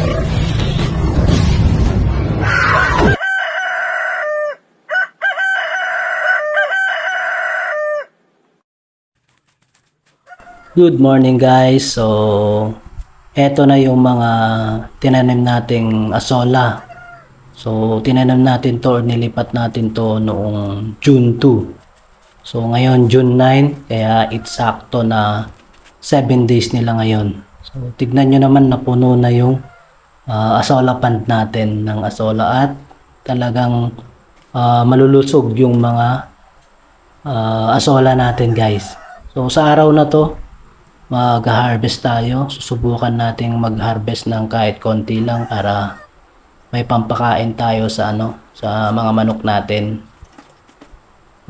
Good morning guys. So eto na yung mga tinanim nating asola. So tinanim natin to or nilipat natin to noong June 2. So ngayon June 9, kaya eksakto na 7 days nila ngayon. So tignan nyo naman, napuno na yung asola plant natin ng asola at talagang malulusog yung mga asola natin guys. So sa araw na to mag-harvest tayo. Susubukan nating mag-harvest ng kahit konti lang para may pampakain tayo sa sa mga manok natin.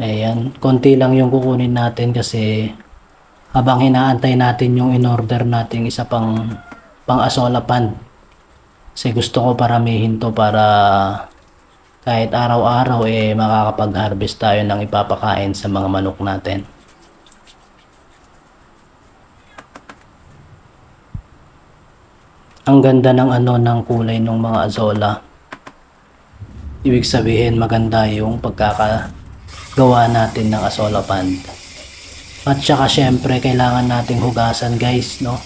Ayan, konti lang yung kukunin natin kasi habang hinaantay natin yung in-order nating isa pang asola pan. Kasi gusto ko paramihin to para kahit araw-araw makakapag-harvest tayo ng ipapakain sa mga manok natin. Ang ganda ng ng kulay ng mga azola. Ibig sabihin maganda yung pagkakagawa natin ng azola pond. At saka syempre kailangan nating hugasan guys, no?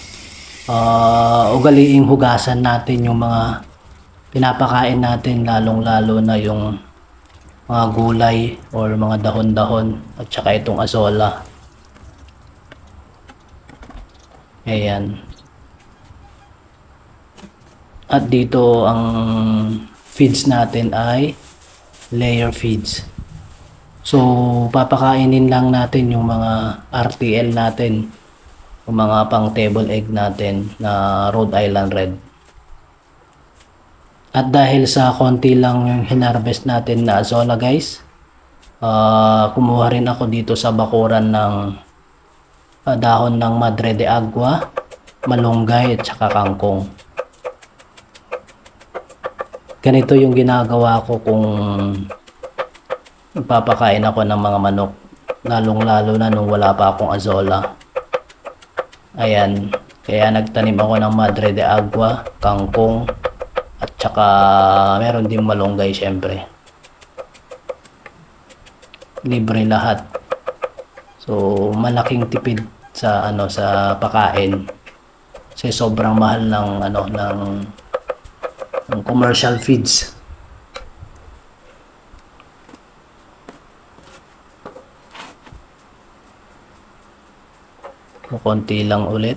Ugaliing hugasan natin yung mga pinapakain natin, lalong-lalo na yung mga gulay or mga dahon-dahon at saka itong azola. Ayan. At dito ang feeds natin ay layer feeds. So papakainin lang natin yung mga RTL natin, yung mga pang table egg natin na Rhode Island Red. At dahil sa konti lang yung hinarvest natin na azola guys, kumuha rin ako dito sa bakuran ng dahon ng Madre de Agua, malunggay at saka kangkong. Ganito yung ginagawa ko kung papakain ako ng mga manok, lalong-lalo na nung wala pa akong azola. Ayan, kaya nagtanim ako ng Madre de Agua, kangkong, at saka meron din malunggay syempre. Libre lahat. So malaking tipid sa sa pakain. Kasi sobrang mahal ng commercial feeds. Konti lang ulit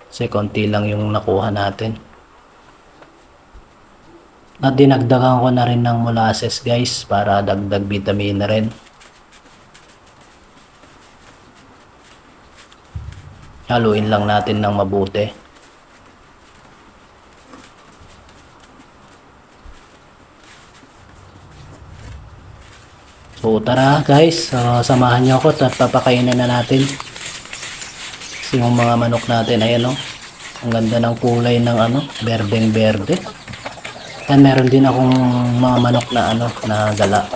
kasi konti lang yung nakuha natin. At dinagdagan ko na rin ng molasses guys para dagdag vitamina rin. Haluin lang natin ng mabuti. So tara guys, samahan nyo ako at papakainin na natin yung mga manok natin. Ayan ang ganda ng kulay ng berdeng berde. At meron din akong mga manok na na gala.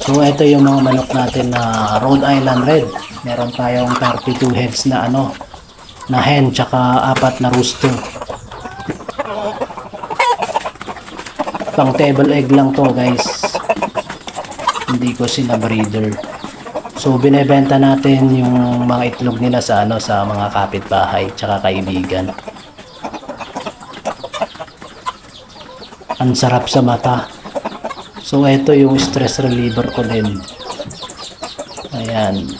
So ito yung mga manok natin na Rhode Island Red. Meron tayong 32 heads na na hen tsaka 4 na rooster. Pang table egg lang to guys. Hindi ko sila breeder. So binebenta natin yung mga itlog nila sa sa mga kapitbahay tsaka kaibigan. Ang sarap sa mata. So ito yung stress reliever ko din. Ayan.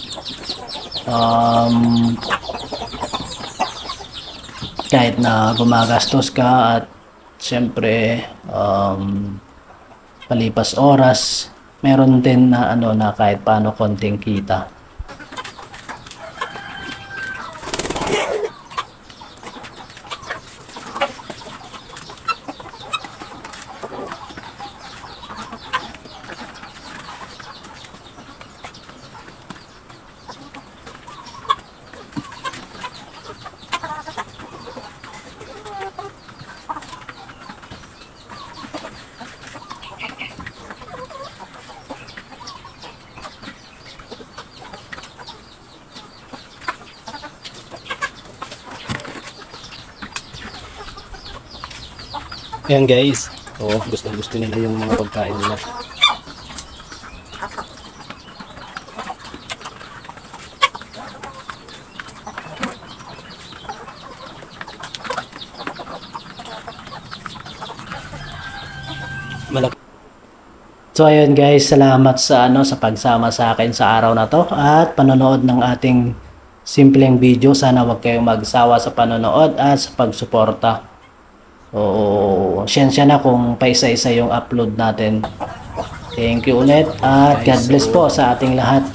Kahit na gumagastos ka at syempre palipas oras, meron din na na kahit paano konting kita. Ayan guys. So, gusto nila yung mga pagkain nila. Malaki. So ayun guys, salamat sa sa pagsama sa akin sa araw na to at panonood ng ating simpleng video. Sana wag kayong magsawa sa panonood at sa pagsuporta. So, siyensya na kung paisa-isa yung upload natin. Thank you ulit at God bless po sa ating lahat.